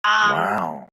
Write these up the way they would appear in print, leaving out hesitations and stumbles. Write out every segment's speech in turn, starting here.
Wow.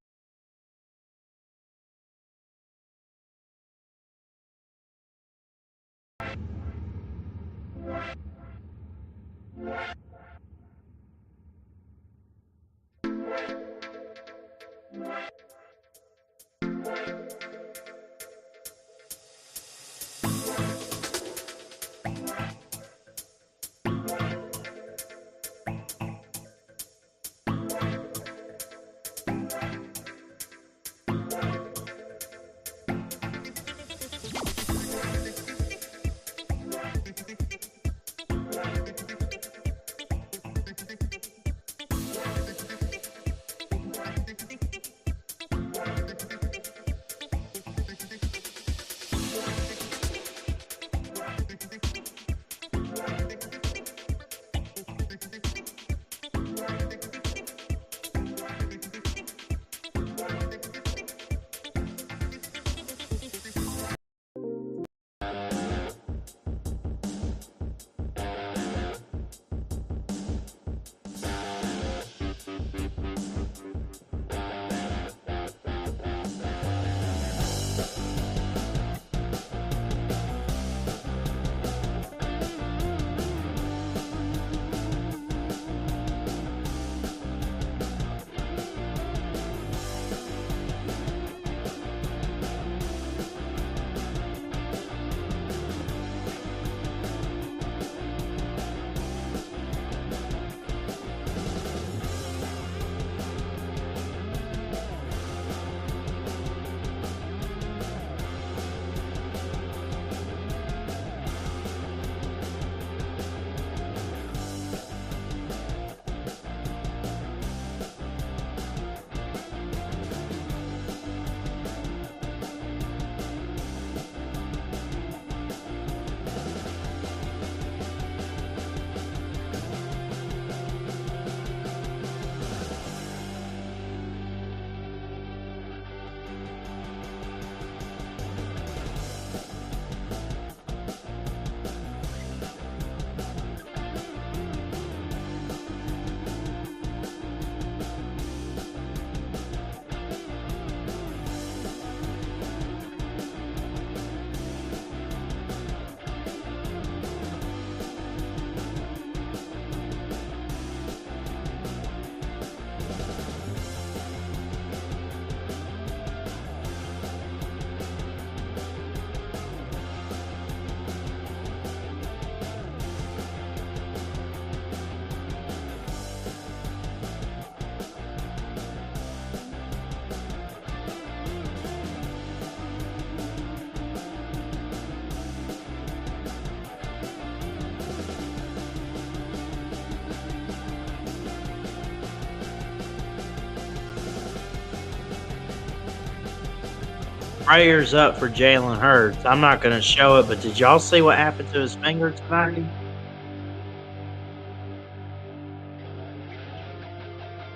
Prayers up for Jalen Hurts. I'm not going to show it, but did y'all see what happened to his finger tonight?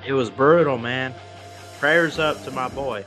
It was brutal, man. Prayers up to my boy.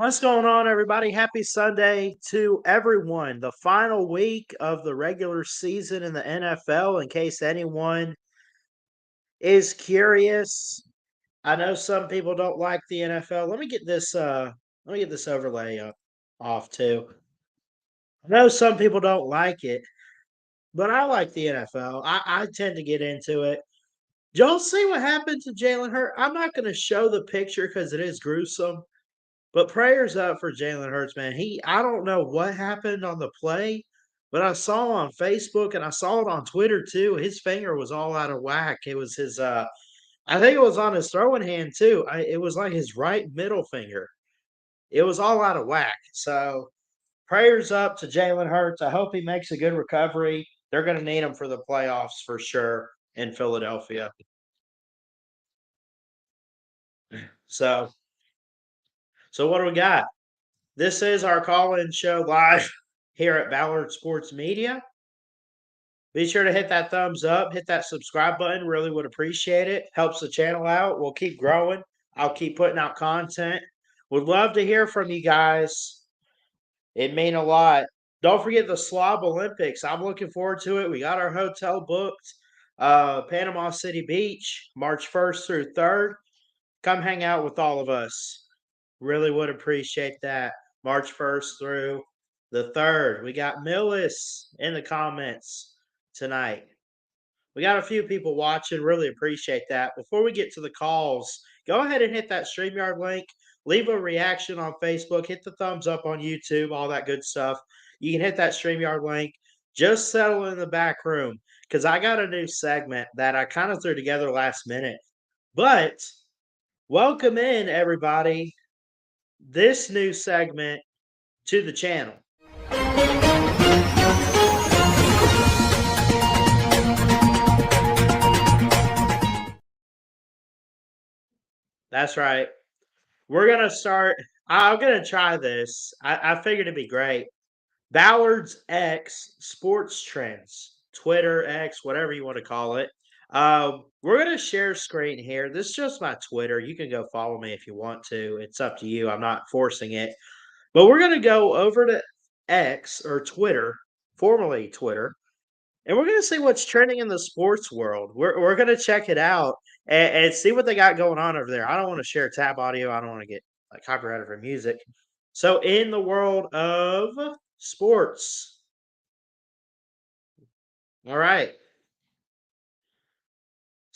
What's going on, everybody? Happy Sunday to everyone. The final week of the regular season in the NFL, in case anyone is curious. I know some people don't like the NFL. Let me get this overlay up off too. I know some people don't like it, but I like the NFL. I tend to get into it. Did y'all see what happened to Jalen Hurts? I'm not going to show the picture because it is gruesome. But prayers up for Jalen Hurts, man. I don't know what happened on the play, but I saw on Facebook and I saw it on Twitter too. His finger was all out of whack. It was his I think it was on his throwing hand too. It was like his right middle finger. It was all out of whack. So prayers up to Jalen Hurts. I hope he makes a good recovery. They're going to need him for the playoffs for sure in Philadelphia. So, so what do we got? This is our call-in show live here at Ballard Sports Media. Be sure to hit that thumbs up, hit that subscribe button. Really would appreciate it. Helps the channel out. We'll keep growing. I'll keep putting out content. Would love to hear from you guys. It mean a lot. Don't forget the Slob Olympics. I'm looking forward to it. We got our hotel booked. Panama City Beach, March 1st through 3rd. Come hang out with all of us. Really would appreciate that. March 1st through the 3rd. We got Millis in the comments tonight. We got a few people watching. Really appreciate that. Before we get to the calls, go ahead and hit that StreamYard link. Leave a reaction on Facebook. Hit the thumbs up on YouTube, all that good stuff. You can hit that StreamYard link. Just settle in the back room because I got a new segment that I kind of threw together last minute. But welcome in, everybody, this new segment to the channel. That's right. We're going to start. I'm going to try this. I figured it'd be great. Ballard's X Sports Trends, Twitter, X, whatever you want to call it. We're going to share screen here. This is just my Twitter. You can go follow me if you want to. It's up to you. I'm not forcing it. But we're going to go over to X or Twitter, formerly Twitter, and we're going to see what's trending in the sports world. We're going to check it out and see what they got going on over there. I don't want to share tab audio. I don't want to get copyrighted for music. So in the world of sports, all right.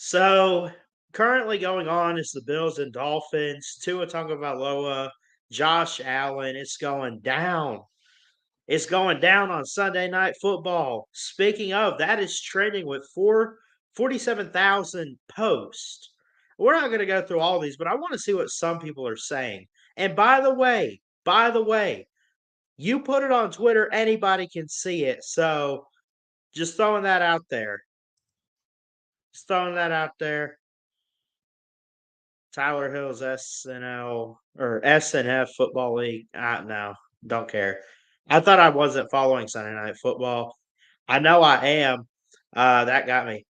So currently going on is the Bills and Dolphins. Tua Tagovailoa, Josh Allen. It's going down. It's going down on Sunday Night Football. Speaking of, that is trending with 47,000 posts. We're not going to go through all these, but I want to see what some people are saying. And by the way, you put it on Twitter, anybody can see it. So just throwing that out there. Just throwing that out there. Tyler Hill's SNL or SNF Football League. No, don't care. I thought I wasn't following Sunday Night Football. I know I am. That got me.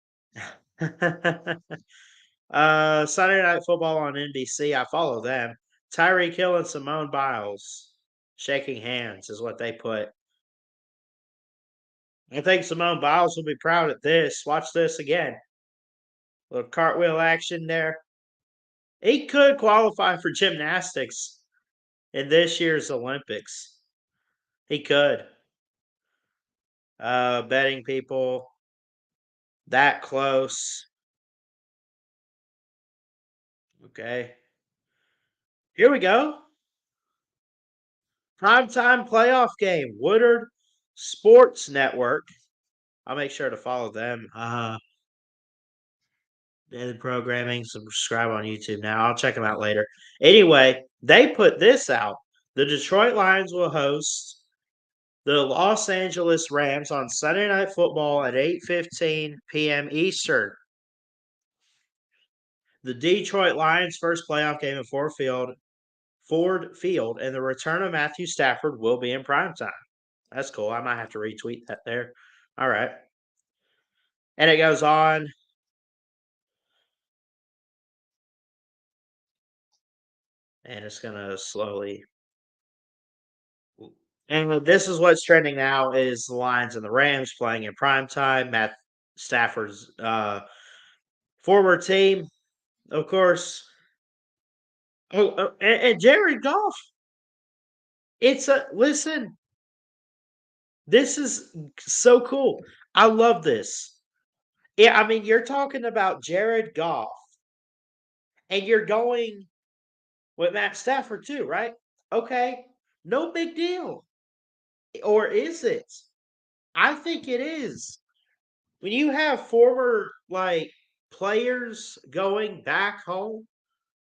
Sunday Night Football on NBC. I follow them. Tyreek Hill and Simone Biles shaking hands is what they put. I think Simone Biles will be proud of this. Watch this again. Little cartwheel action there. He could qualify for gymnastics in this year's Olympics. He could. Betting people that close. Okay. Here we go. Primetime playoff game. Woodard Sports Network. I'll make sure to follow them. Daily programming. Subscribe on YouTube now. I'll check them out later. Anyway, they put this out. The Detroit Lions will host the Los Angeles Rams on Sunday Night Football at 8:15 p.m. Eastern. The Detroit Lions' first playoff game at Ford Field, and the return of Matthew Stafford will be in primetime. That's cool. I might have to retweet that there. All right. And it goes on. And it's going to slowly And this is what's trending now is the Lions and the Rams playing in prime time. Matt Stafford's former team, of course. And Jared Goff. Listen. This is so cool. I love this. Yeah, I mean, you're talking about Jared Goff, and you're going with Matt Stafford too, right? Okay, no big deal. Or is it? I think it is. When you have former players going back home,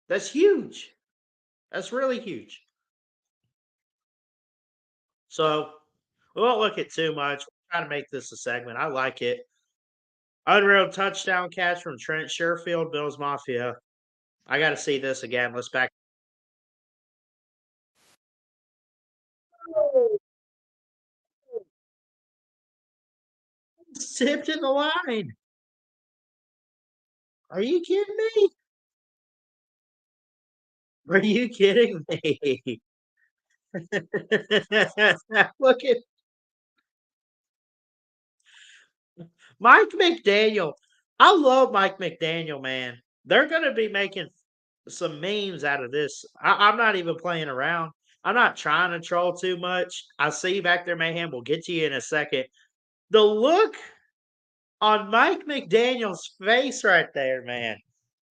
that's huge. That's really huge. So we won't look at too much. We'll try to make this a segment. I like it. Unreal touchdown catch from Trent Sherfield, Bills Mafia. I got to see this again. Let's back. Tipped in the line. Are you kidding me? Are you kidding me? Look at Mike McDaniel. I love Mike McDaniel, man. They're going to be making some memes out of this. I'm not even playing around. I'm not trying to troll too much. I see you back there, Mayhem. We'll get to you in a second. The look on Mike McDaniel's face right there, man.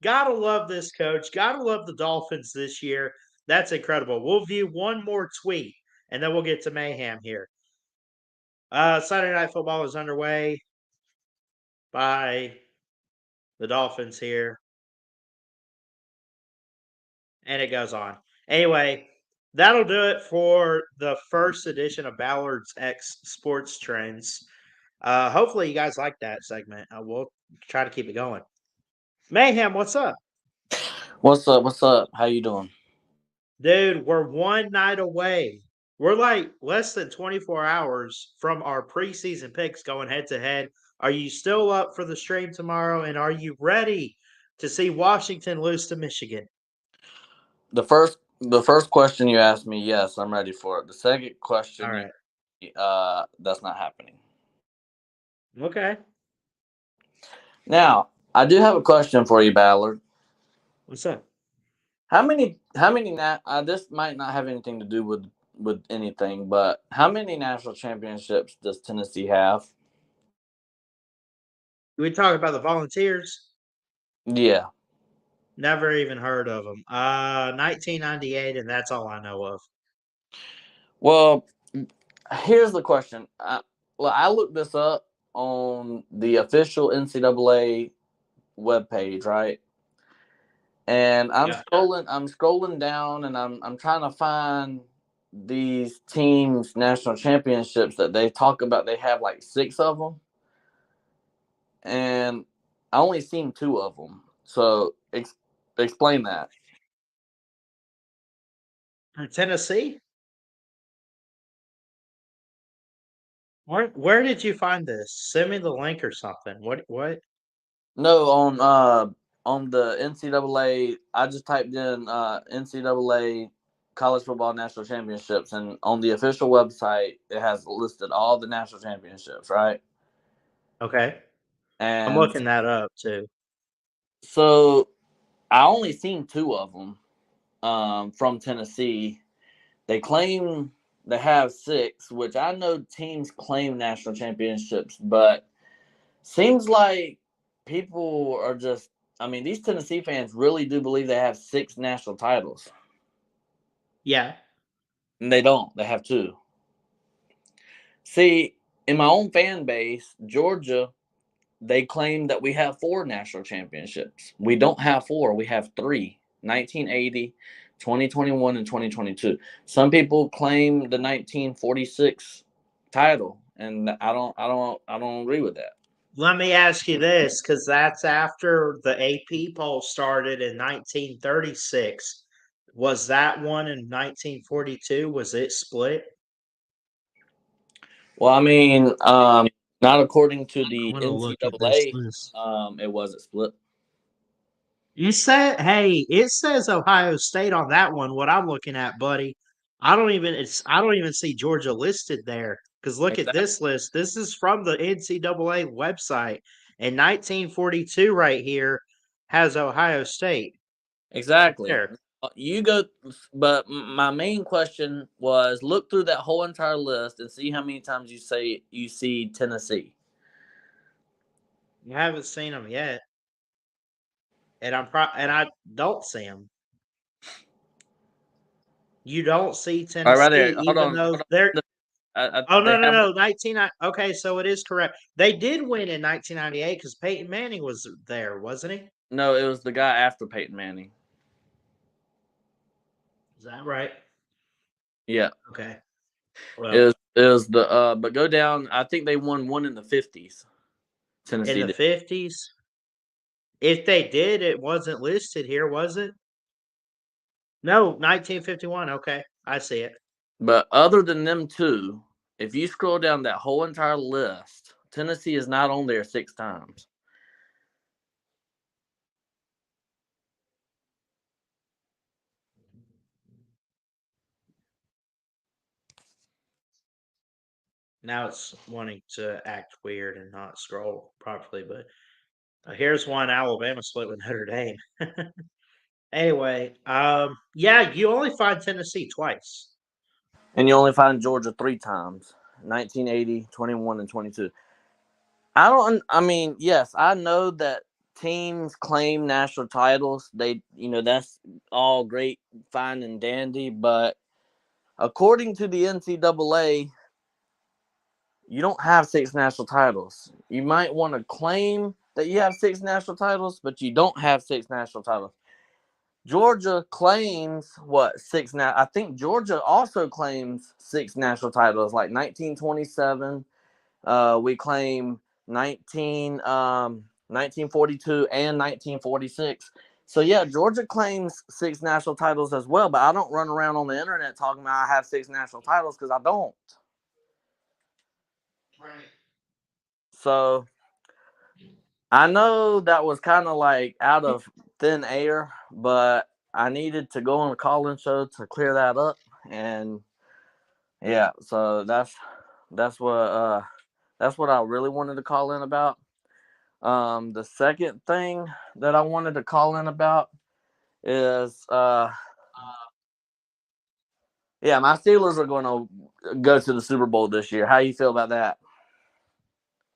Gotta love this coach. Gotta love the Dolphins this year. That's incredible. We'll view one more tweet and then we'll get to Mayhem here. Saturday Night Football is underway by the Dolphins here. And it goes on. Anyway, that'll do it for the first edition of Ballard's X Sports Trends. Hopefully you guys like that segment. We'll try to keep it going. Mayhem, what's up? What's up? What's up? How you doing? Dude, we're one night away. We're like less than 24 hours from our preseason picks going head to head. Are you still up for the stream tomorrow? And are you ready to see Washington lose to Michigan? The first question you asked me, yes, I'm ready for it. The second All question, right. that's not happening. Okay. Now, I do have a question for you, Ballard. What's up? This might not have anything to do with anything, but how many national championships does Tennessee have? We talk about the Volunteers. Yeah. Never even heard of them. 1998, and that's all I know of. Well, here's the question. I looked this up on the official NCAA webpage, right? And Yeah. I'm scrolling down and I'm trying to find these teams national championships that they talk about. They have like 6 of them, and I only seen 2 of them. So explain that. For Tennessee? Where did you find this? Send me the link or something. What? No, on the NCAA, I just typed in NCAA college football national championships, and on the official website, it has listed all the national championships, right? Okay. I'm And looking that up too. so I only seen 2 of them from Tennessee. They claim they have 6, which I know teams claim national championships, but seems like people are just. I mean, these Tennessee fans really do believe they have 6 national titles, Yeah. and they don't. They have 2. See, in my own fan base, Georgia, they claim that we have 4 national championships. We don't have 4. We have 3. 1980, 2021, and 2022. Some people claim the 1946 title, and I don't agree with that. Let me ask you this, because that's after the AP poll started in 1936. Was that one in 1942? Was it split? Well, I mean, not according to I'm the gonna look at this NCAA. list. It wasn't split. You said, hey, it says Ohio State on that one. What I'm looking at, buddy. I don't even see Georgia listed there because look at Exactly. this list. This is from the NCAA website, and 1942 right here has Ohio State Exactly. there. You go, but my main question was look through that whole entire list and see how many times you see Tennessee. You haven't seen them yet, and I don't see them. You don't see All right, right Tennessee, there. Hold even on. though they're. Oh They no no have no 19. Okay, so it is correct. They did win in 1998 because Peyton Manning was there, wasn't he? no. It was the guy after Peyton Manning. Is that right? Yeah, Okay. it Well, was the but go down. I think they won one in the 50s. in Tennessee the did, 50s, if they did, it wasn't listed here, was it? No, 1951. Okay, I see it. but other than them two, if you scroll down that whole entire list, Tennessee is not on there 6 times. Now it's wanting to act weird and not scroll properly, but here's one Alabama split with Notre Dame. Anyway, yeah, you only find Tennessee twice. And you only find Georgia 3 times: 1980, 21, and 22. I don't. I mean, yes, I know that teams claim national titles. That's all great, fine and dandy. But according to the NCAA, you don't have 6 national titles. You might want to claim that you have 6 national titles, but you don't have 6 national titles. Georgia claims what six now? I think Georgia also claims 6 national titles, like 1927. We claim 1942 and 1946. So yeah, Georgia claims 6 national titles as well. But I don't run around on the internet talking about I have 6 national titles because I don't. Right. So I know that was kind of like out of thin air, but I needed to go on a call-in show to clear that up, and yeah, so that's what uh that's what I really wanted to call in about. The second thing that I wanted to call in about is yeah, my Steelers are going to go to the Super Bowl this year. How you feel about that?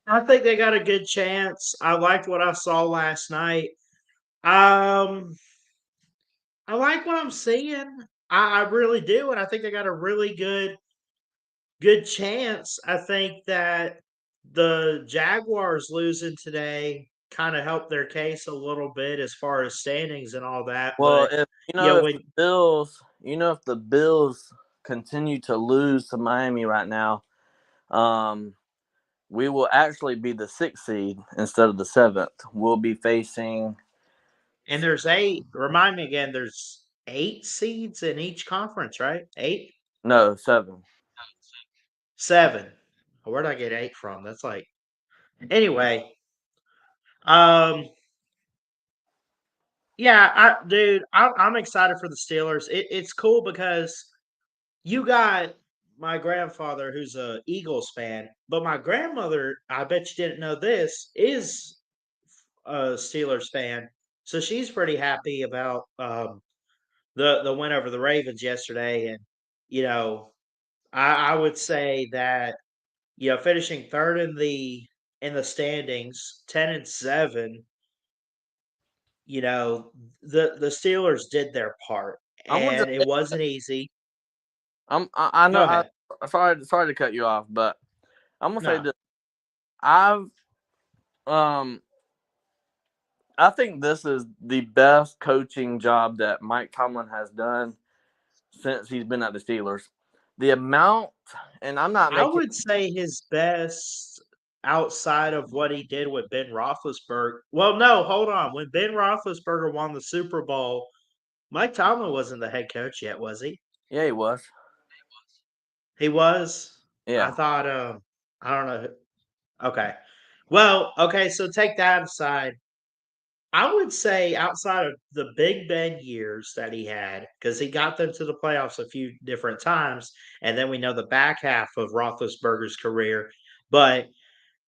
I think they got a good chance. I liked what I saw last night. Um, I like what I'm seeing. I really do, and I think they got a really good chance. I think that the Jaguars losing today kind of helped their case a little bit as far as standings and all that. Well, But if yeah, if the Bills continue to lose to Miami right now, um, we will actually be the 6th seed instead of the 7th. We'll be facing and there's eight. Remind me again. There's 8 seeds in each conference, right? Eight, no 7. seven. Where'd I get eight from? That's like anyway. Um, yeah, I'm excited for the Steelers. It's cool because you got my grandfather who's a Eagles fan, but my grandmother, I bet you didn't know this, is a Steelers fan. So she's pretty happy about the win over the Ravens yesterday. And, you know, I would say that, finishing third in the standings, 10-7, the Steelers did their part. I'm gonna And just it wasn't easy. I Go know ahead. sorry to cut you off, but I'm gonna say No. this. I've um I think this is the best coaching job that Mike Tomlin has done since he's been at the Steelers. The amount, and I'm not I making would say his best outside of what he did with Ben Roethlisberger. Well, no, hold on. When Ben Roethlisberger won the Super Bowl, Mike Tomlin wasn't the head coach yet, was he? yeah, he was. He was. I Yeah. thought. I don't know. Okay. Well, okay. So take that aside. I would say outside of the Big Ben years that he had, because he got them to the playoffs a few different times, and then we know the back half of Roethlisberger's career. But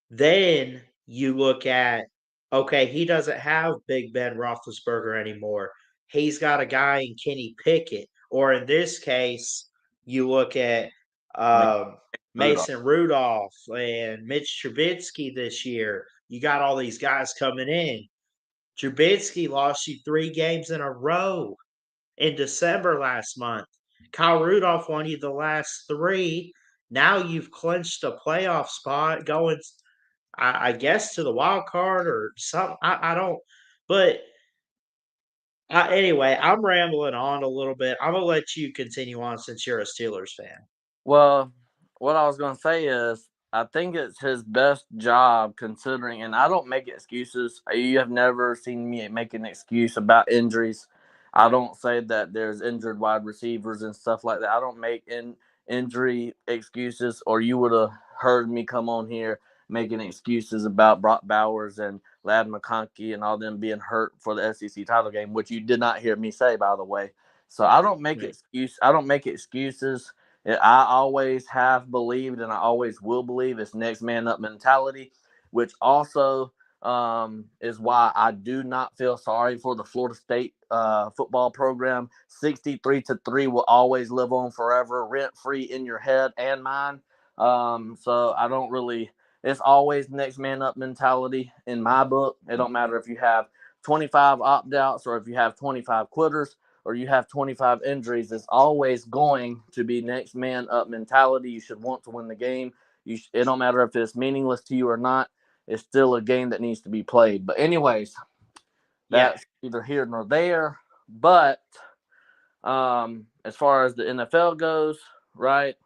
then you look at, okay, he doesn't have Big Ben Roethlisberger anymore. He's got a guy in Kenny Pickett, or in this case, you look at Mason Rudolph. Mason Rudolph and Mitch Trubisky this year. You got all these guys coming in. Trubisky lost you 3 games in a row in December last month. Kyle Rudolph won you the last 3. Now you've clinched a playoff spot going, I guess, to the wild card or something. I don't. But anyway, I'm rambling on a little bit. I'm gonna let you continue on since you're a Steelers fan. Well, what I was going to say is, I think it's his best job considering, and I don't make excuses. You have never seen me make an excuse about injuries. I don't say that there's injured wide receivers and stuff like that. I don't make injury excuses, or you would have heard me come on here making excuses about Brock Bowers and Lad McConkey and all them being hurt for the SEC title game, which you did not hear me say, by the way. So I don't make Right. I don't make excuses. I always have believed, and I always will believe, it's next man up mentality, which also is why I do not feel sorry for the Florida State football program. 63-3 will always live on forever, rent free in your head and mine. So I don't really. It's always next man up mentality in my book. It don't matter if you have 25 opt outs or if you have 25 quitters or you have 25 injuries. It's always going to be next man up mentality. You should want to win the game. It don't matter if it's meaningless to you or not. It's still a game that needs to be played. But anyways, Yeah. that's either here nor there. But as far as the NFL goes, right?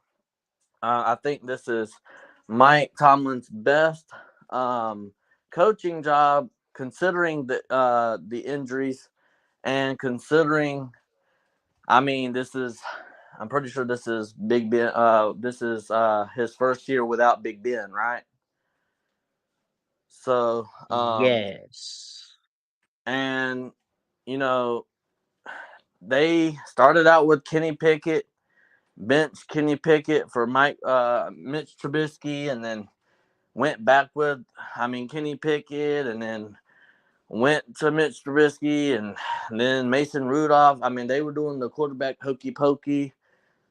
I think this is Mike Tomlin's best coaching job, considering the injuries and considering. I mean, this is. I'm pretty sure this is Big Ben. This is his first year without Big Ben, right? So, Yes. and you know, they started out with Kenny Pickett, bench Kenny Pickett for Mitch Trubisky, and then went back with, Kenny Pickett, and then went to Mitch Trubisky, and then Mason Rudolph. I mean, they were doing the quarterback hokey pokey.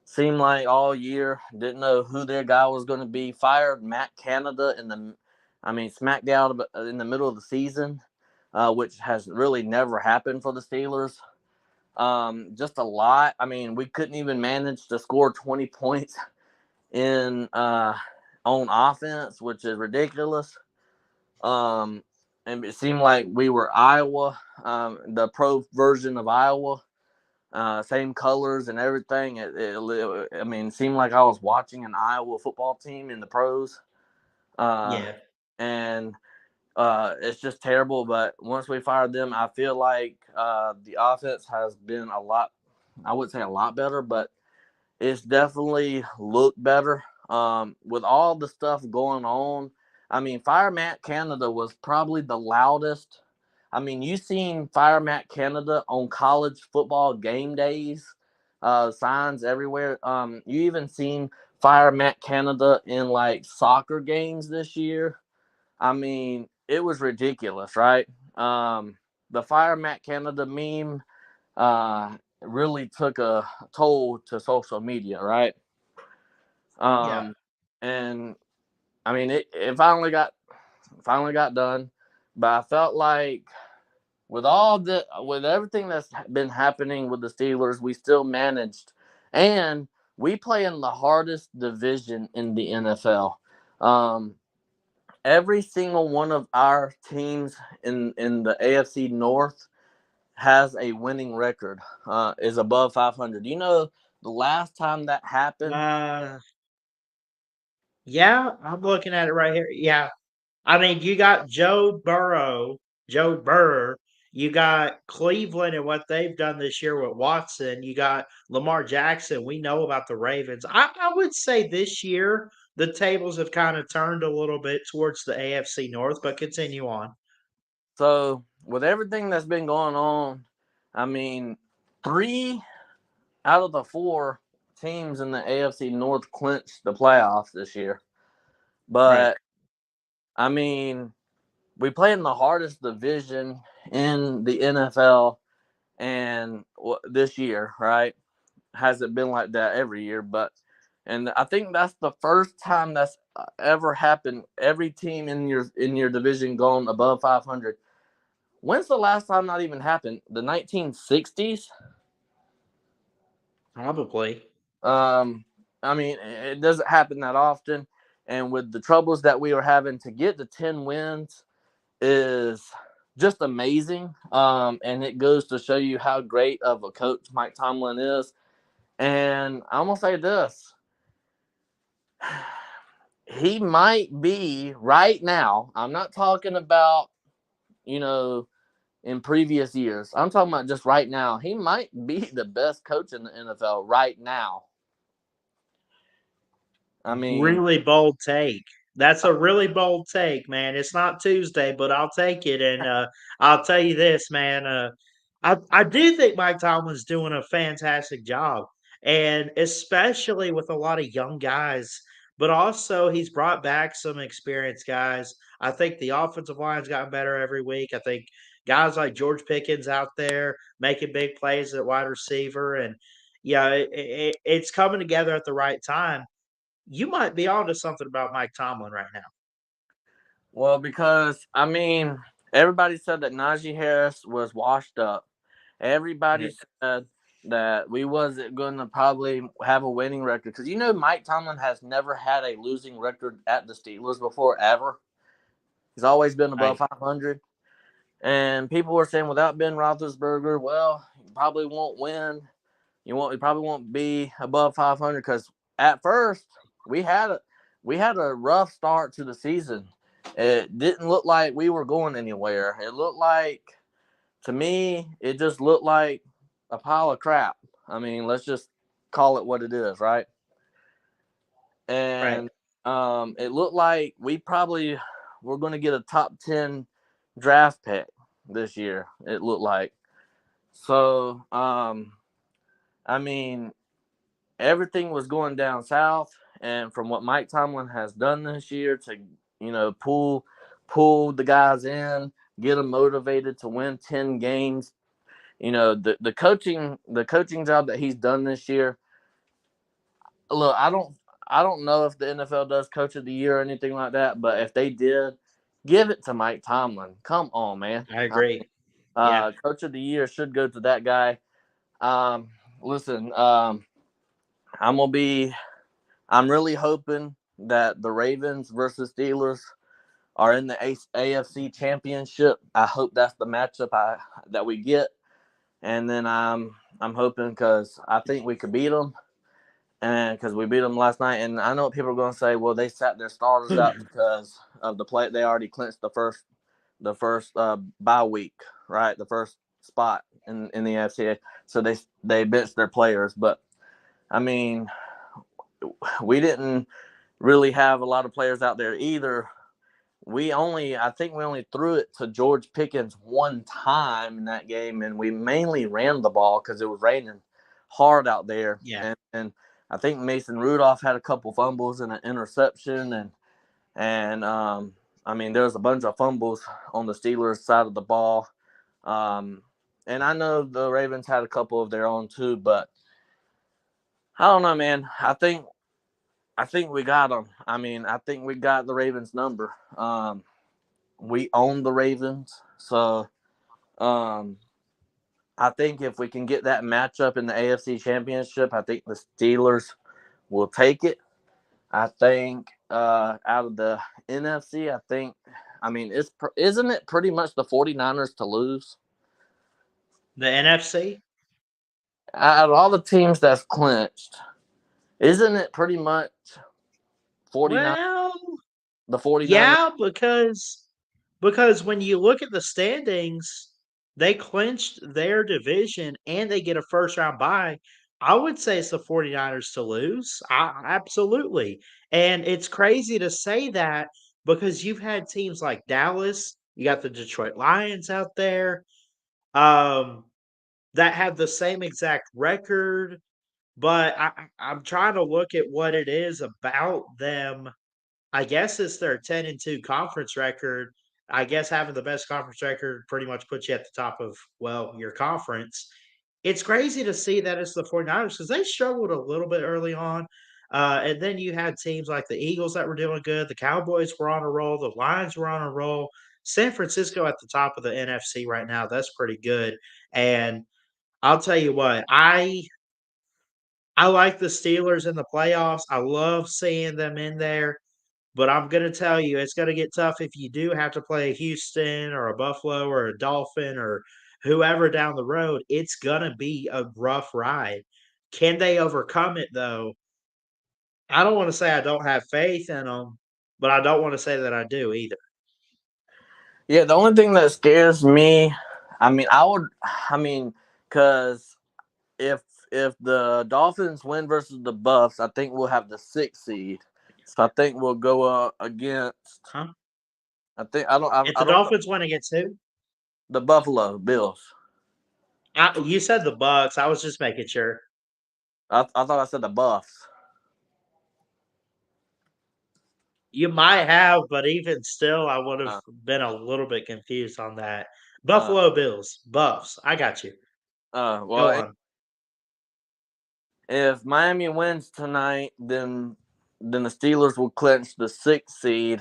Seemed like all year, didn't know who their guy was going to be. Fired Matt Canada smack down in the middle of the season, which has really never happened for the Steelers. Just a lot. I mean, we couldn't even manage to score 20 points in on offense, which is ridiculous. And it seemed like we were Iowa, the pro version of Iowa, same colors and everything. It seemed like I was watching an Iowa football team in the pros, Yeah. and it's just terrible. But once we fired them, I feel like the offense has been a lot. I would say a lot better, but it's definitely looked better. With all the stuff going on, Fire Matt Canada was probably the loudest. You seen Fire Matt Canada on college football game days, signs everywhere. You even seen Fire Matt Canada in like soccer games this year. It was ridiculous, right? The Fire Matt Canada meme really took a toll to social media, right? Yeah. And it finally got done, but I felt like with everything that's been happening with the Steelers, we still managed, and we play in the hardest division in the NFL. Um, every single one of our teams in the AFC North has a winning record, is above 500. You know, the last time that happened. Uh, yeah, I'm looking at it right here. Yeah. I mean, you got Joe Burrow. You got Cleveland and what they've done this year with Watson. You got Lamar Jackson. We know about the Ravens. I would say this year the tables have kind of turned a little bit towards the AFC North, but continue on. So with everything that's been going on, I mean, 3 out of the 4 teams in the AFC North clinched the playoffs this year. Right. But I mean, we play in the hardest division in the NFL, and this year, right? Hasn't been like that every year, but and I think that's the first time that's ever happened. Every team in your division gone above 500. When's the last time that even happened? The 1960s. Probably. Um, I mean, it doesn't happen that often, and with the troubles that we are having to get to 10 wins is just amazing. And it goes to show you how great of a coach Mike Tomlin is. And I'm gonna say this: he might be right now. I'm not talking about, you know, in previous years. I'm talking about just right now. He might be the best coach in the NFL right now. I mean, Really bold take. That's a really bold take, man. It's not Tuesday, but I'll take it. And I'll tell you this, man. I do think Mike Tomlin's doing a fantastic job, and especially with a lot of young guys. But also, he's brought back some experienced guys. I think the offensive line's gotten better every week. I think guys like George Pickens out there making big plays at wide receiver, and yeah, it's coming together at the right time. You might be onto something about Mike Tomlin right now. well, because I mean, everybody said that Najee Harris was washed up. Everybody Yeah. said that we wasn't going to probably have a winning record because Mike Tomlin has never had a losing record at the Steelers before ever. He's always been above Right. 500. And people were saying without Ben Roethlisberger, well, you probably won't win. You probably won't be above 500 because at first we had a we had a rough start to the season. It didn't look like we were going anywhere. It looked like, to me, it just looked like a pile of crap. I mean, let's just call it what it is, right? Right. And it looked like we probably were going to get a top 10 draft pick this year. It looked like. So, I mean, everything was going down south, and from what Mike Tomlin has done this year to pull the guys in, get them motivated to win 10 games. The coaching job that he's done this year. Look, I don't know if the NFL does Coach of the Year or anything like that, but if they did, give it to Mike Tomlin. Come on, man. I agree. Yeah. Coach of the Year should go to that guy. Listen, I'm gonna be. I'm really hoping that the Ravens versus Steelers are in the AFC Championship. I hope that's the matchup that we get, and then I'm hoping because I think we could beat them, and because we beat them last night. And I know what people are going to say. Well, they sat their starters out because of the play. They already clinched the first bye week, right? The first spot in the AFC. So they benched their players, but I mean, we didn't really have a lot of players out there either. I think we only threw it to George Pickens one time in that game, and we mainly ran the ball because it was raining hard out there. Yeah. And I think Mason Rudolph had a couple fumbles and an interception, and I mean there was a bunch of fumbles on the Steelers side of the ball. Um, and I know the Ravens had a couple of their own too, but I don't know, man. I think we got them. I mean, I think we got the Ravens number. We own the Ravens, so um, I think if we can get that matchup in the AFC Championship, I think the Steelers will take it. I think out of the NFC, I mean, isn't it pretty much the 49ers to lose? The NFC? Out of all the teams that's clinched, isn't it pretty much 49 Well, the 49ers? yeah, because when you look at the standings, they clinched their division and they get a first round bye. I would say it's the 49ers to lose. Absolutely. And it's crazy to say that because you've had teams like Dallas, You got the Detroit Lions out there that have the same exact record, but I'm trying to look at what it is about them. I guess it's their 10-2 conference record. I guess having the best conference record pretty much puts you at the top of, well, your conference. It's crazy to see that it's the 49ers because they struggled a little bit early on. And then you had teams like the Eagles that were doing good. The Cowboys were on a roll. The Lions were on a roll. San Francisco at the top of the NFC right now. That's pretty good. And I'll tell you what, I like the Steelers in the playoffs. I love seeing them in there. But I'm going to tell you, it's going to get tough if you do have to play Houston or a Buffalo or a Dolphin or whoever down the road. It's going to be a rough ride. Can they overcome it, though? I don't want to say I don't have faith in them, but I don't want to say that I do either. Yeah, the only thing that scares me, because if the Dolphins win versus the Buffs, I think we'll have the 6th seed. So I think we'll go against. Huh? I think I don't. If I the don't know. Dolphins win against who? The Buffalo Bills. You said the Bucks. I was just making sure. I thought I said the Buffs. You might have, but even still, I would have been a little bit confused on that. Buffalo Bills, Buffs. I got you. Go Well, on. if Miami wins tonight, then the Steelers will clinch the 6th seed,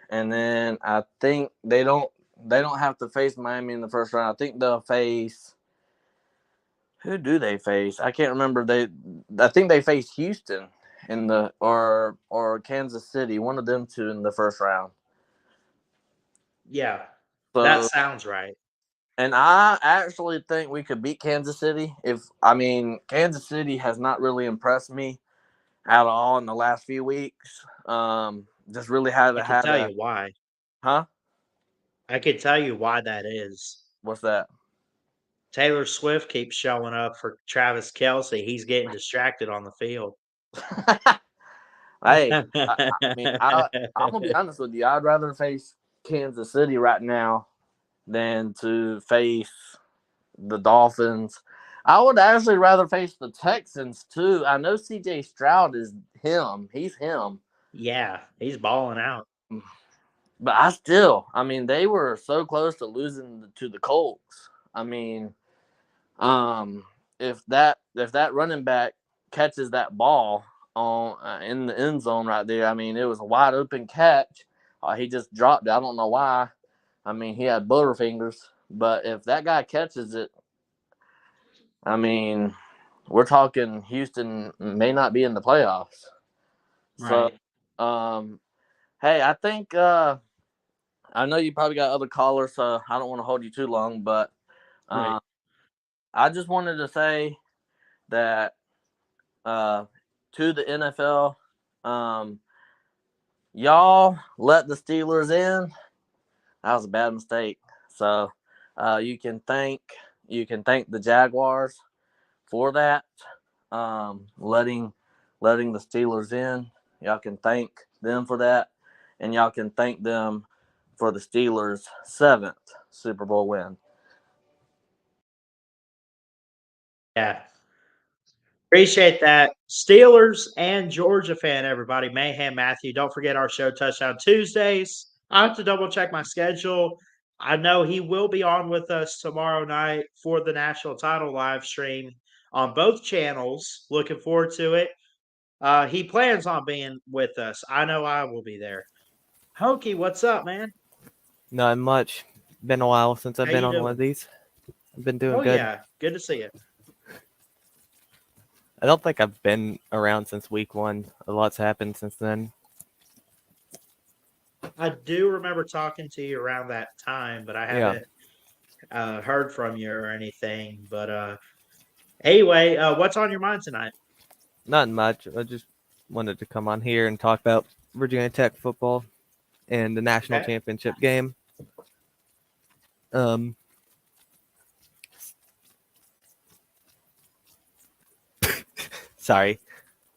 and then I think they don't have to face Miami in the first round. I think they'll face. Who do they face? I can't remember. I think they face Houston in the or Kansas City, one of them two in the first round. Yeah, So, that sounds right. And I actually think we could beat Kansas City. Kansas City has not really impressed me at all in the last few weeks. Just really I can tell you why. Huh? I can tell you why that is. What's that? Taylor Swift keeps showing up for Travis Kelce. He's getting distracted on the field. Hey, I'm gonna be honest with you. I'd rather face Kansas City right now than to face the Dolphins. I would actually rather face the Texans too. I know CJ Stroud is him. He's him. Yeah, he's balling out. But they were so close to losing to the Colts. If that running back catches that ball on in the end zone right there, it was a wide open catch. He just dropped it. I don't know why. He had butterfingers. But if that guy catches it, we're talking Houston may not be in the playoffs. Right. So, hey, I think I know you probably got other callers, so I don't want to hold you too long. But Right. I just wanted to say that to the NFL, y'all let the Steelers in. That was a bad mistake. So you can thank the Jaguars for that, letting the Steelers in. Y'all can thank them for that, and y'all can thank them for the Steelers' 7th Super Bowl win. Yeah. Appreciate that. Steelers and Georgia fan, everybody. Mayhem Matthew. Don't forget our show Touchdown Tuesdays. I have to double check my schedule. I know he will be on with us tomorrow night for the national title live stream on both channels. Looking forward to it. He plans on being with us. I know I will be there. Hokey, what's up, man? Not much. Been a while since I've How been you on one doing? of these. I've been doing Oh, good. yeah. Good to see you. I don't think I've been around since week 1. A lot's happened since then. I do remember talking to you around that time, but I haven't heard from you or anything. But anyway, what's on your mind tonight? Not much. I just wanted to come on here and talk about Virginia Tech football and the national championship game. Sorry,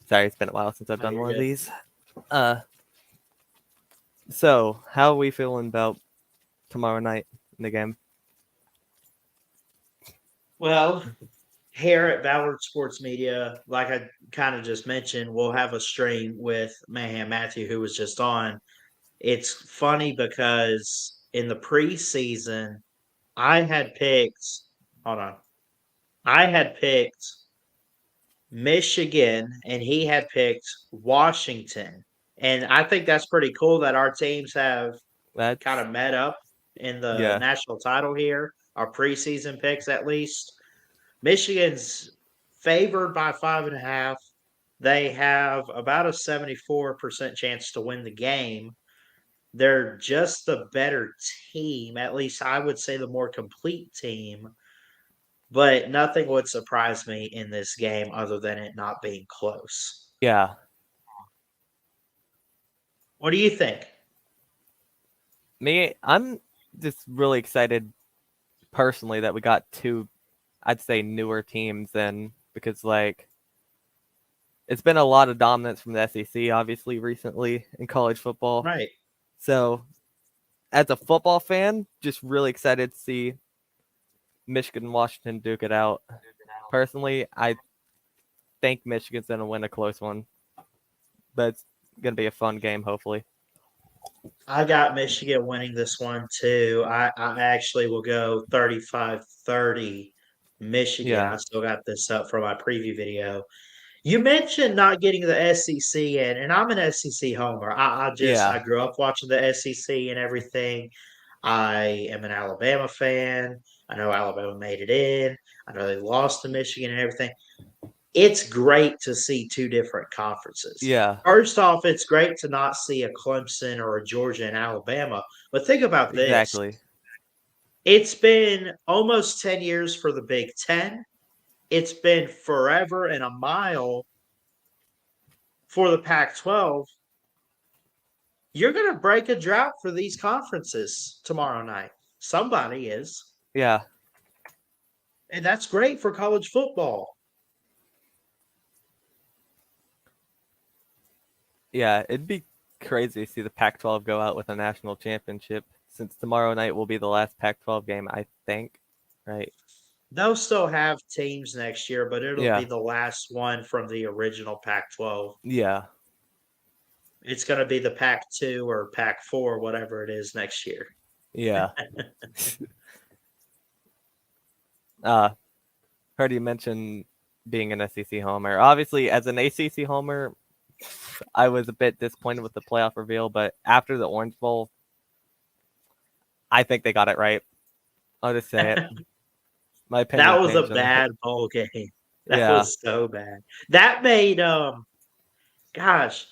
it's been a while since I've done one of these. So, how are we feeling about tomorrow night in the game? Well, here at Ballard Sports Media, like I kind of just mentioned, we'll have a stream with Mayhem Matthew, who was just on. It's funny because in the preseason, I had picked, hold on, I had picked Michigan and he had picked Washington. And I think that's pretty cool that our teams have That's kind of met up in the yeah, national title here, our preseason picks at least. Michigan's favored by 5.5. They have about a 74% chance to win the game. They're just the better team. At least I would say the more complete team. But nothing would surprise me in this game other than it not being close. yeah. What do you think? Me, I'm just really excited personally that we got two, I'd say, newer teams in because like it's been a lot of dominance from the SEC obviously recently in college football. Right. So as a football fan, just really excited to see Michigan and Washington duke it out. Personally, I think Michigan's going to win a close one, but it's going to be a fun game, hopefully. I got Michigan winning this one too. I actually will go 35-30 Michigan. Yeah. I still got this up for my preview video. You mentioned not getting the SEC in, and I'm an SEC homer. I Yeah. grew up watching the SEC and everything. I am an Alabama fan. I know Alabama made it in. I know they lost to Michigan and everything. It's great to see two different conferences. Yeah. First off, it's great to not see a Clemson or a Georgia and Alabama. But think about this. Exactly. It's been almost 10 years for the Big Ten. It's been forever and a mile for the Pac-12. You're going to break a drought for these conferences tomorrow night. Somebody is. Yeah. And that's great for college football. Yeah, it'd be crazy to see the Pac-12 go out with a national championship since tomorrow night will be the last Pac-12 game, I think, right? They'll still have teams next year, but it'll Yeah. be the last one from the original Pac-12. Yeah. It's going to be the Pac-2 or Pac-4, whatever it is next year. Yeah. Heard you mention being an SEC homer. Obviously, as an ACC homer, I was a bit disappointed with the playoff reveal, but after the Orange Bowl, I think they got it right. I'll just say it. My opinion. That was a changed on bad bowl game. That Yeah. was so bad. That made gosh,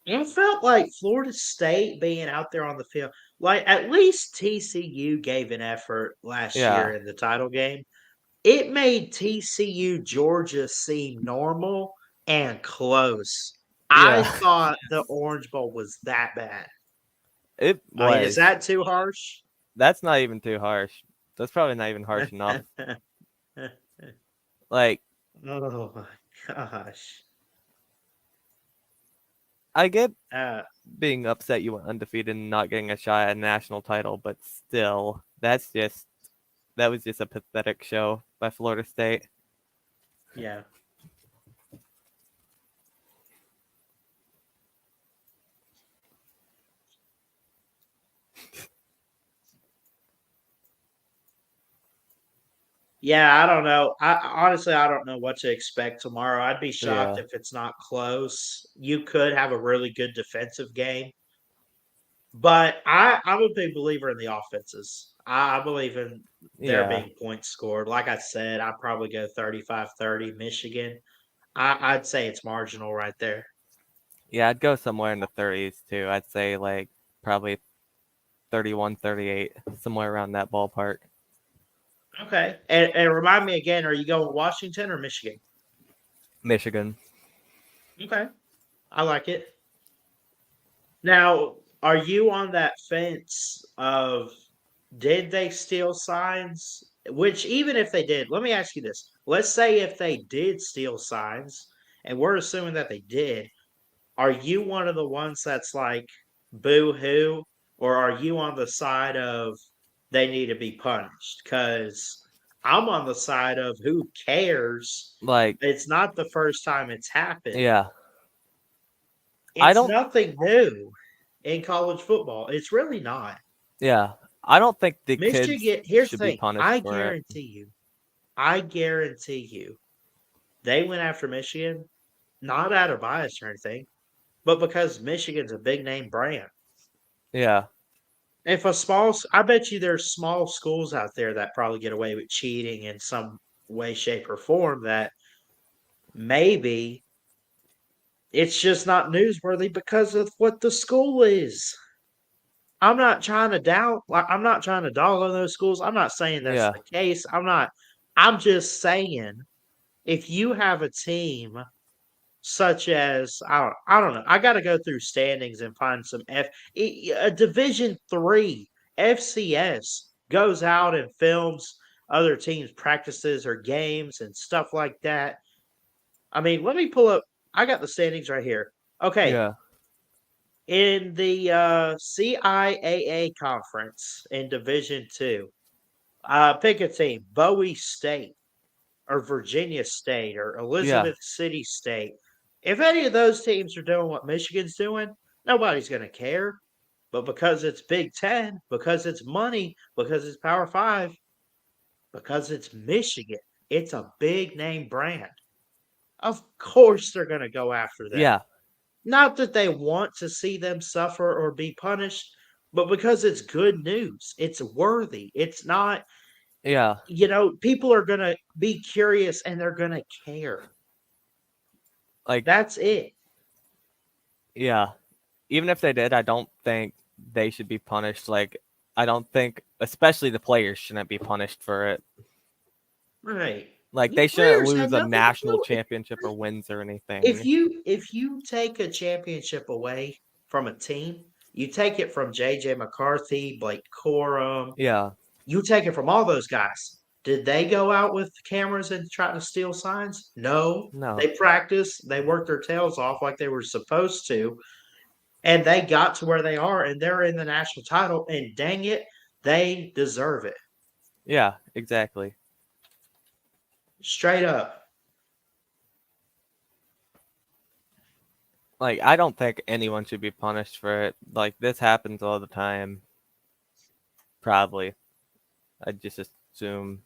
it felt like Florida State being out there on the field. Like at least TCU gave an effort last Yeah. year in the title game. It made TCU Georgia seem normal and close. I Yeah. thought the Orange Bowl was that bad. It I mean, was. is that too harsh? That's not even too harsh. That's probably not even harsh enough. Like, Oh my gosh. I get Uh, being upset you went undefeated and not getting a shot at a national title, but still, that was just a pathetic show by Florida State. yeah. Yeah, I don't know. Honestly, I don't know what to expect tomorrow. I'd be shocked Yeah. if it's not close. You could have a really good defensive game, but I'm a big believer in the offenses. I believe in there Yeah. being points scored. Like I said, I'd probably go 35-30 Michigan. I'd say it's marginal right there. Yeah, I'd go somewhere in the 30s too. I'd say like probably 31-38, somewhere around that ballpark. Okay. And remind me again, are you going Washington or Michigan? Michigan. Okay. I like it. Now, are you on that fence of did they steal signs? Which, even if they did, let me ask you this. Let's say if they did steal signs, and we're assuming that they did, are you one of the ones that's like, boo hoo? or are you on the side of they need to be punished? Because I'm on the side of who cares? Like, It's not the first time it's happened. yeah, I It's don't. nothing new in college football. It's really not. Yeah, I don't think the kids Michigan, here's the should be thing. punished for it. I guarantee you, they went after Michigan, not out of bias or anything, but because Michigan's a big name brand. Yeah, If I bet you there's small schools out there that probably get away with cheating in some way, shape, or form that maybe it's just not newsworthy because of what the school is. I'm not trying to I'm not trying to dog on those schools. I'm not saying that's yeah, the case. I'm just saying if you have a team such as I don't know. I got to go through standings and find some a Division 3 FCS goes out and films other teams' practices or games and stuff like that. I mean, let me pull up. I got the standings right here. Okay, yeah, in the CIAA conference in Division 2, pick a team: Bowie State or Virginia State or yeah, Elizabeth City State. If any of those teams are doing what Michigan's doing, nobody's going to care. But because it's Big Ten, because it's money, because it's Power Five, because it's Michigan, it's a big name brand. Of course, they're going to go after them. yeah, Not that they want to see them suffer or be punished, but because it's good news. It's worthy. It's not, yeah. people are going to be curious and they're going to care. Like, That's it. yeah. Even if they did, I don't think they should be punished. Like, I don't think, especially the players, shouldn't be punished for it. Right. Like, The they shouldn't players have lose a nothing to national do with championship or wins or if anything. you take a championship away from a team, you take it from JJ McCarthy, Blake Corum, Yeah, you take it from all those guys. Did they go out with cameras and try to steal signs? No. no, They practiced, they worked their tails off like they were supposed to, and they got to where they are, and they're in the national title, and dang it, they deserve it. yeah, exactly. Straight up. Like, I don't think anyone should be punished for it. Like, this happens all the time. Probably. I just assume.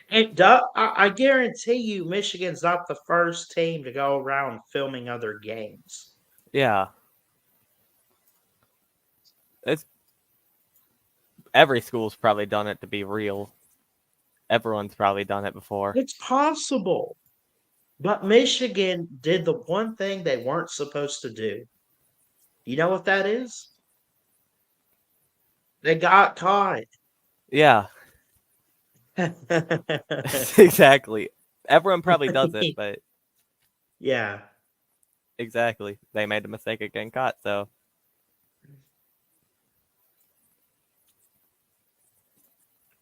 And I guarantee you, Michigan's not the first team to go around filming other games. Yeah. It's every school's probably done it to be real. Everyone's probably done it before. It's possible. But Michigan did the one thing they weren't supposed to do. You know what that is? They got caught. Yeah, exactly. Everyone probably does it, but Yeah. exactly. They made a mistake of getting caught, so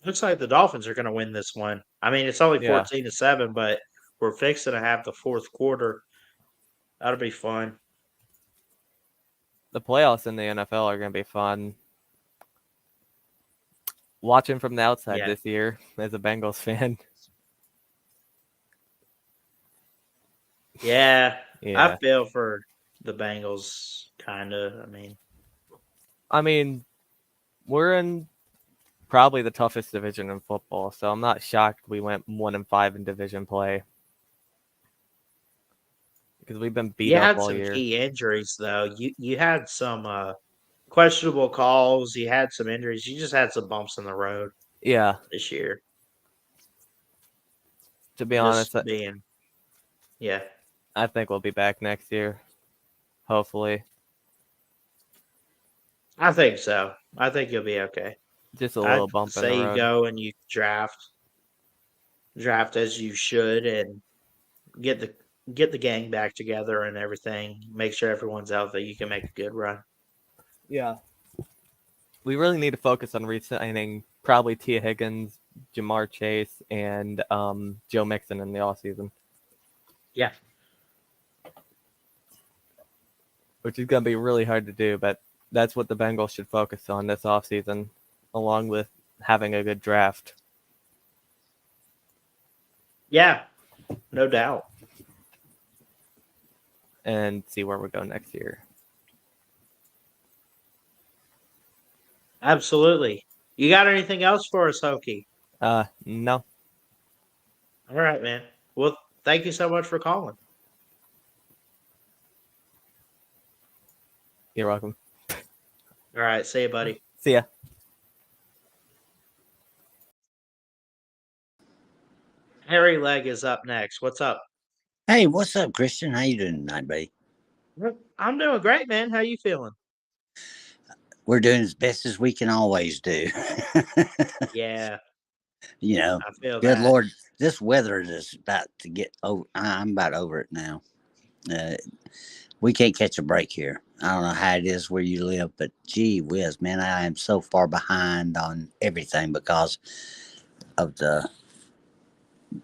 Looks like the Dolphins are going to win this one. I mean, it's only yeah. 14-7, but we're fixing to have the fourth quarter. That'll be fun. The playoffs in the NFL are going to be fun. Watching from the outside Yeah. this year as a Bengals fan. Yeah. Yeah. I feel for the Bengals, kind of. I mean, we're in probably the toughest division in football, so I'm not shocked we went 1-5 in division play. Because we've been beat You up had all some year. key injuries, though. You had some questionable calls. You had some injuries. You just had some bumps in the road Yeah. this year. To be Just honest, being, yeah. I think we'll be back next year. Hopefully. I think so. I think you'll be okay. Just a I'd little bump in the say you road. go and you draft as you should, and get the gang back together and everything. Make sure everyone's healthy. You can make a good run. Yeah. We really need to focus on re-signing probably Tia Higgins, Jamar Chase, and Joe Mixon in the offseason. Yeah. Which is going to be really hard to do, but that's what the Bengals should focus on this offseason, along with having a good draft. Yeah, no doubt. And see where we go next year. Absolutely. You got anything else for us, Hokey? No. All right, man. Well, thank you so much for calling. You're welcome. All right, see you, buddy. See ya. Harry Leg is up next. What's up? Hey, what's up, Christian? How you doing tonight, buddy? I'm doing great, man. How you feeling? We're doing as best as we can always do. Yeah, You know, I feel good that. Lord, this weather is about to get over. I'm about over it now. We can't catch a break here. I don't know how it is where you live, but gee whiz, man, I am so far behind on everything because of the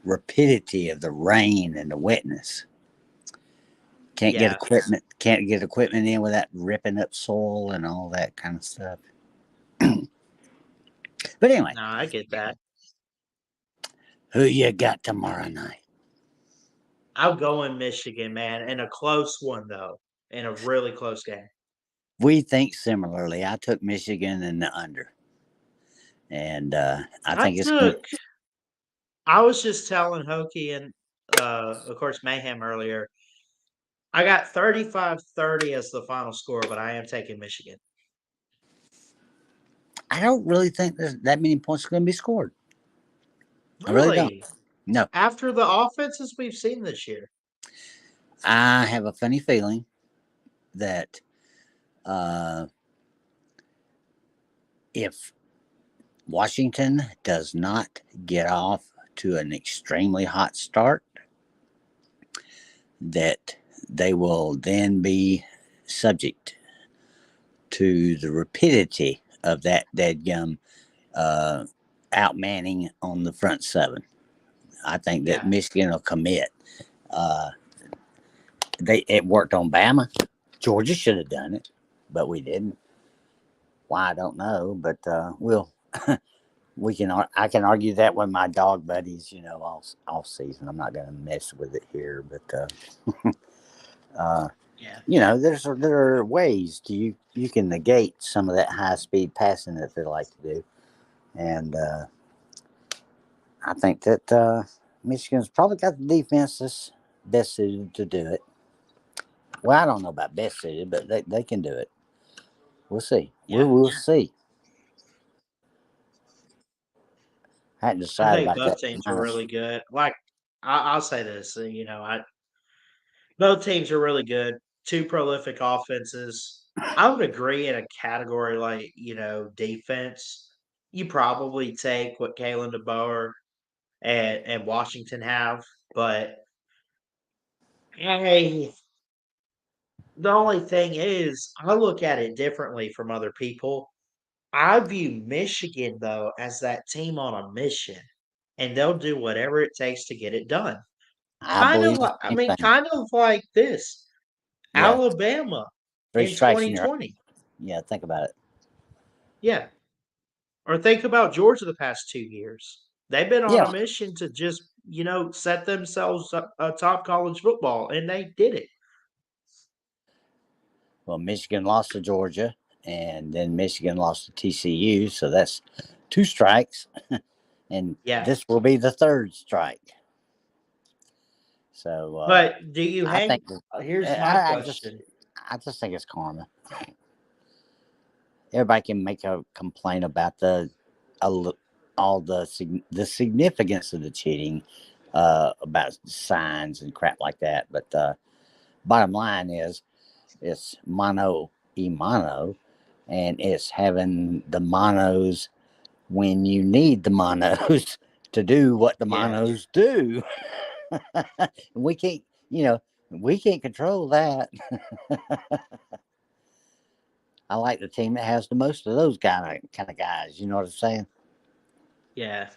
rapidity of the rain and the wetness. Can't get equipment in without ripping up soil and all that kind of stuff. But anyway, No, I get that. who you got tomorrow night? I'll go in Michigan, man, in a close one though, in a really close game. We think similarly. I took Michigan in the under, and I think it's going. I was just telling Hokey and of course Mayhem earlier. I got 35-30 as the final score, but I am taking Michigan. I don't really think there's that many points going to be scored. Really? I really don't. No. After the offenses we've seen this year. I have a funny feeling that if Washington does not get off to an extremely hot start, that they will then be subject to the rapidity of that deadgum outmanning on the front seven. I think that Michigan will commit. It worked on Bama. Georgia should have done it, but we didn't. Why, I don't know, but I can argue that with my dog buddies, all season. I'm not going to mess with it here, but there are ways you can negate some of that high speed passing that they like to do, and I think that Michigan's probably got the defense that's best suited to do it. Well, I don't know about best suited, but they can do it. We'll see. Yeah. We'll see. I hadn't I decided think about both that. teams are really good. Like I'll say this, both teams are really good. Two prolific offenses. I would agree in a category like defense. You probably take what Kalen DeBoer and Washington have, but the only thing is, I look at it differently from other people. I view Michigan though as that team on a mission, and they'll do whatever it takes to get it done. Kind of like this. Yeah. Alabama Three in strikes and you're out. 2020. Yeah, think about it. Yeah. Or think about Georgia the past 2 years. They've been on a mission to just, set themselves up atop college football, and they did it. Well, Michigan lost to Georgia, and then Michigan lost to TCU, so that's 2 strikes, and this will be the 3rd strike. So, but do you hang? Here's my question. I just think it's karma. Everybody can make a complaint about all the significance of the cheating, about signs and crap like that. But bottom line is, it's mono e mono, and it's having the monos when you need the monos to do what the monos do. We can't control that. I like the team that has the most of those kind of guys. You know what I'm saying? Yeah.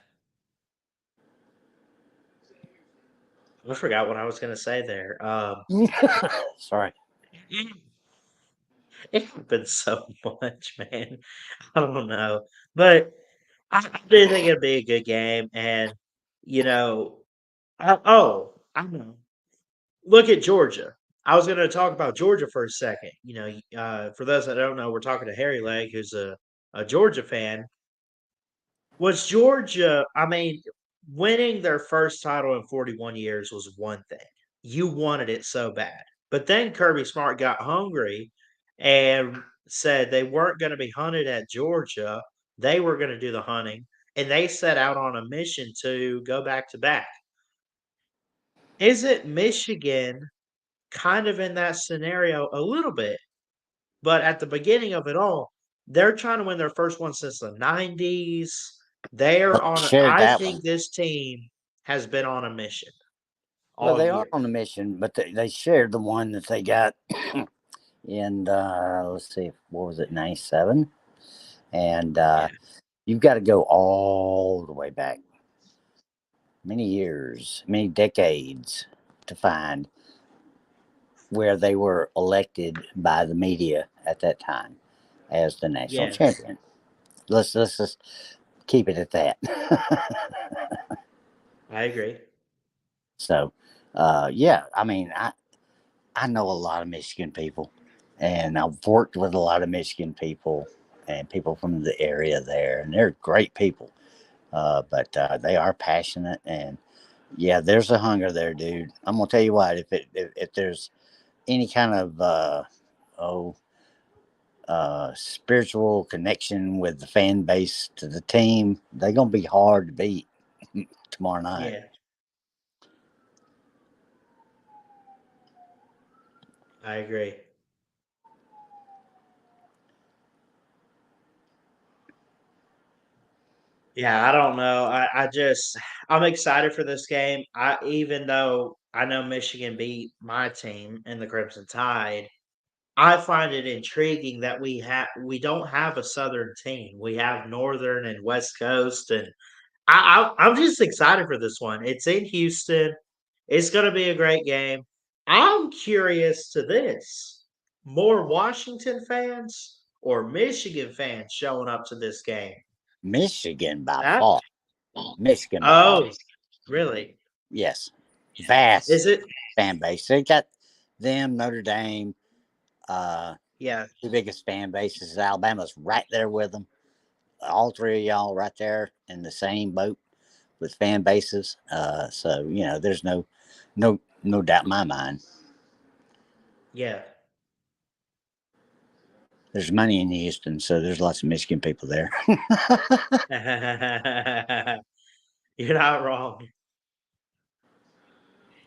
I forgot what I was going to say there. Sorry. It happens so much, man. I don't know, but I do think it'll be a good game, and you know, I know. Look at Georgia. I was going to talk about Georgia for a second. For those that don't know, we're talking to Harry Legg, who's a Georgia fan. Was Georgia, I mean, winning their first title in 41 years was one thing. You wanted it so bad. But then Kirby Smart got hungry and said they weren't going to be hunted at Georgia. They were going to do the hunting. And they set out on a mission to go back to back. Isn't Michigan kind of in that scenario a little bit? But at the beginning of it all, they're trying to win their first one since the 90s. They're But on shared I that one. think this team has been on a mission Well, all they are year. on a mission, but they shared the one that they got in, let's see, what was it, 97? And Yeah. you've got to go all the way back many years, many decades to find where they were elected by the media at that time as the national Yes. champion. Let's just keep it at that. I agree. So, yeah, I mean, I know a lot of Michigan people, and I've worked with a lot of Michigan people and people from the area there, and they're great people. But they are passionate, and yeah, there's a hunger there, dude. I'm gonna tell you what, if there's any kind of oh spiritual connection with the fan base to the team, they're gonna be hard to beat tomorrow night. Yeah. I agree. Yeah, I don't know. I'm excited for this game. Even though I know Michigan beat my team in the Crimson Tide, I find it intriguing that we don't have a Southern team. We have Northern and West Coast, and I'm just excited for this one. It's in Houston. It's going to be a great game. I'm curious to this: more Washington fans or Michigan fans showing up to this game? Michigan by That far. Michigan by far. oh, really? Yes, vast Is it? fan base. They got them, Notre Dame. Uh, Yeah, the biggest fan bases. Alabama's right there with them. All three of y'all right there in the same boat with fan bases. So there's no doubt in my mind. yeah. There's money in Houston, so there's lots of Michigan people there. You're not wrong.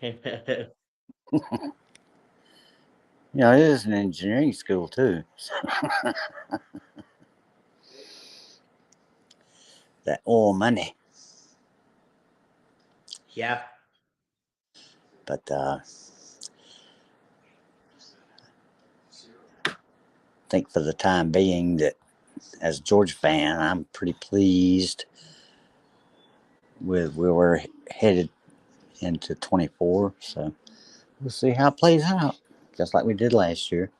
It is an engineering school too. That oil money. Yeah, But I think for the time being that as a Georgia fan, I'm pretty pleased with where we're headed into 24. So we'll see how it plays out, just like we did last year.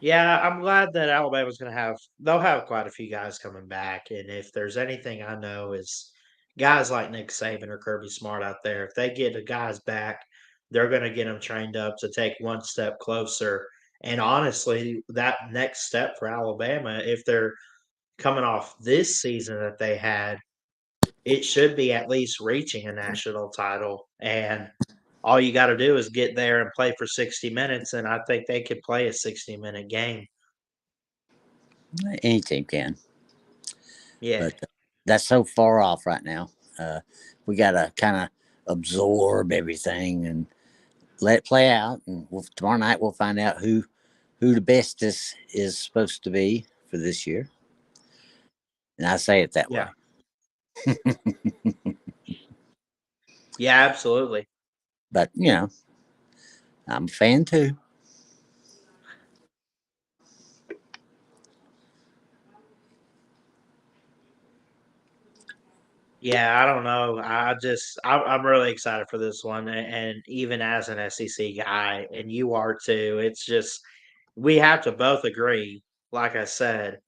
yeah. I'm glad that Alabama's going to they'll have quite a few guys coming back. And if there's anything I know is guys like Nick Saban or Kirby Smart out there, if they get the guys back, they're going to get them trained up to take one step closer. And honestly, that next step for Alabama, if they're coming off this season that they had, it should be at least reaching a national title. And all you got to do is get there and play for 60 minutes. And I think they could play a 60-minute game. Any team can, Yeah. but that's so far off right now. We got to kind of absorb everything and let it play out. And tomorrow night we'll find out who the best is supposed to be for this year. And I say it that Yeah. way. Yeah, absolutely. But I'm a fan too. Yeah, I don't know. I'm really excited for this one. And even as an SEC guy, and you are too, it's just, we have to both agree, like I said,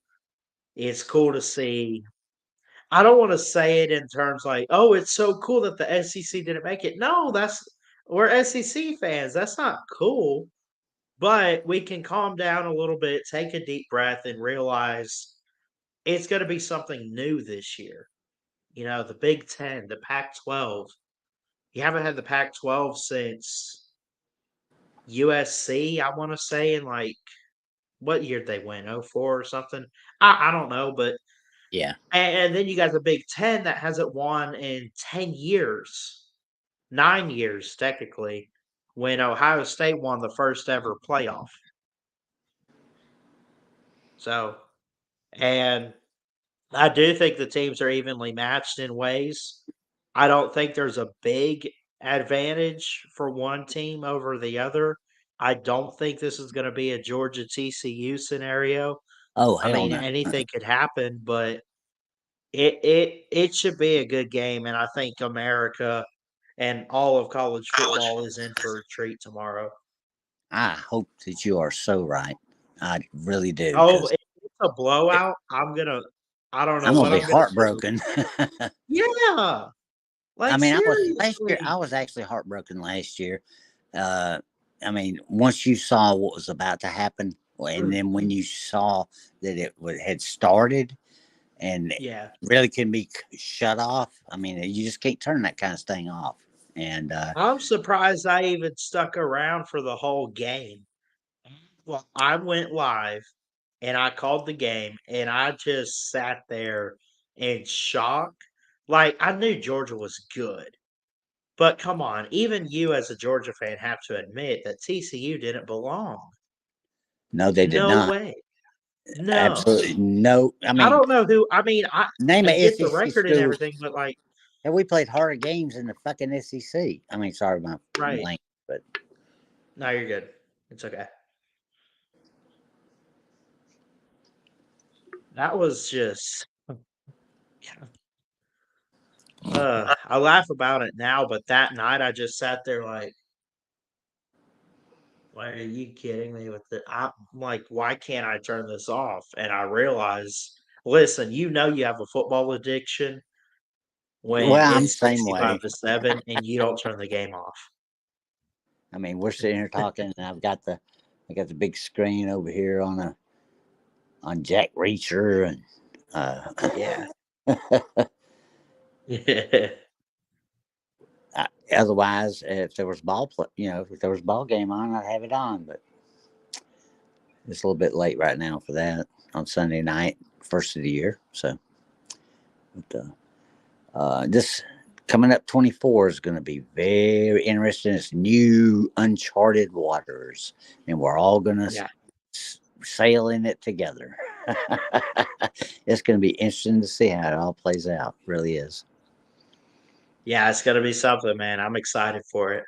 it's cool to see. I don't want to say it in terms like, oh, it's so cool that the SEC didn't make it. No, we're SEC fans. That's not cool. But we can calm down a little bit, take a deep breath, and realize it's going to be something new this year. The Big Ten, the Pac-12. You haven't had the Pac-12 since USC, I want to say, in like what year did they win? 04 or something? I don't know, but Yeah. and then you got the Big Ten that hasn't won in 10 years, 9 years technically, when Ohio State won the first ever playoff. So, and I do think the teams are evenly matched in ways. I don't think there's a big advantage for one team over the other. I don't think this is going to be a Georgia TCU scenario. Oh, I hell mean, no. anything could happen, but it should be a good game, and I think America and all of college football is in for a treat tomorrow. I hope that you are so right. I really do. Oh, 'Cause if it's a blowout, I don't know I'm gonna what be I'm gonna do. heartbroken. Yeah, I like mean, I was last year. seriously. I was actually heartbroken last year. Uh, I mean, once you saw what was about to happen, and then when you saw that had started and Yeah. really can be shut off. I mean, you just can't turn that kind of thing off. And I'm surprised I even stuck around for the whole game. Well, I went live and I called the game and I just sat there in shock. Like I knew Georgia was good. But come on, even you as a Georgia fan have to admit that TCU didn't belong. no, they did No not. way. No. Absolutely no. I I mean, don't know who I name an get the SEC record and school. everything, but like And we played harder games in the fucking SEC. I mean, sorry, my right. language, but No, you're good. It's okay. That was just I laugh about it now, but that night I just sat there like, why are you kidding me with it? I'm like, why can't I turn this off? And I realize, listen, you have a football addiction when well, I'm the it's same way. 65-7 and you don't turn the game off. I mean, we're sitting here talking, and I got the big screen over here on Jack Reacher, and Yeah. Yeah. otherwise, if there was if there was ball game on, I'd have it on. But it's a little bit late right now for that on Sunday night, first of the year. So, but, this coming up 24 is going to be very interesting. It's new, uncharted waters, and we're all going to Yeah. sail in it together. It's going to be interesting to see how it all plays out. It really is. Yeah, it's gonna be something, man. I'm excited for it.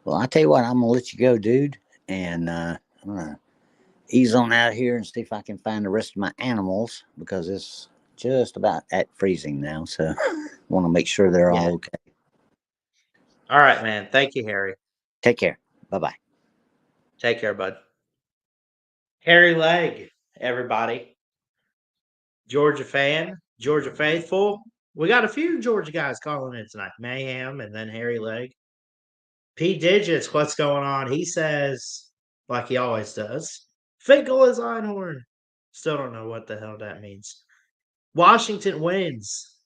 Well, I tell you what, I'm gonna let you go, dude, and I'm gonna ease on out here and see if I can find the rest of my animals because it's just about at freezing now. So, want to make sure they're Yeah. all okay. All right, man. Thank you, Harry. Take care. Bye bye. Take care, bud. Harry Legg, everybody. Georgia fan, Georgia faithful. We got a few Georgia guys calling in tonight. Mayhem and then Harry Legg. P Digits, what's going on? He says, like he always does, Finkel is Einhorn. Still don't know what the hell that means. Washington wins.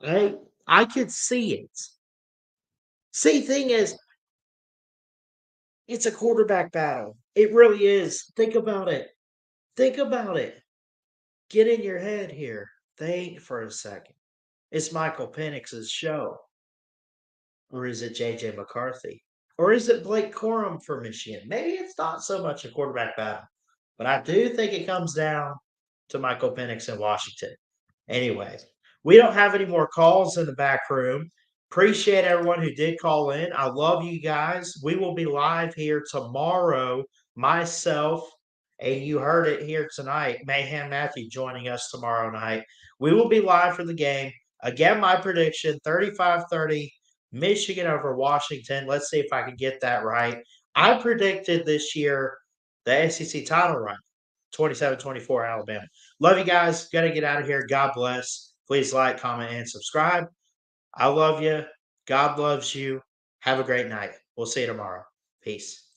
I could see it. See, thing is, it's a quarterback battle. It really is. Think about it. Think about it. Get in your head here. Think for a second. It's Michael Penix's show. Or is it JJ McCarthy? Or is it Blake Corum for Michigan? Maybe it's not so much a quarterback battle, but I do think it comes down to Michael Penix in Washington. Anyway, we don't have any more calls in the back room. Appreciate everyone who did call in. I love you guys. We will be live here tomorrow. Myself, and you heard it here tonight, Mayhem Matthew joining us tomorrow night. We will be live for the game. Again, my prediction 35-30 Michigan over Washington. Let's see if I can get that right. I predicted this year the SEC title run, 27-24 Alabama. Love you guys. Got to get out of here. God bless. Please like, comment, and subscribe. I love you. God loves you. Have a great night. We'll see you tomorrow. Peace.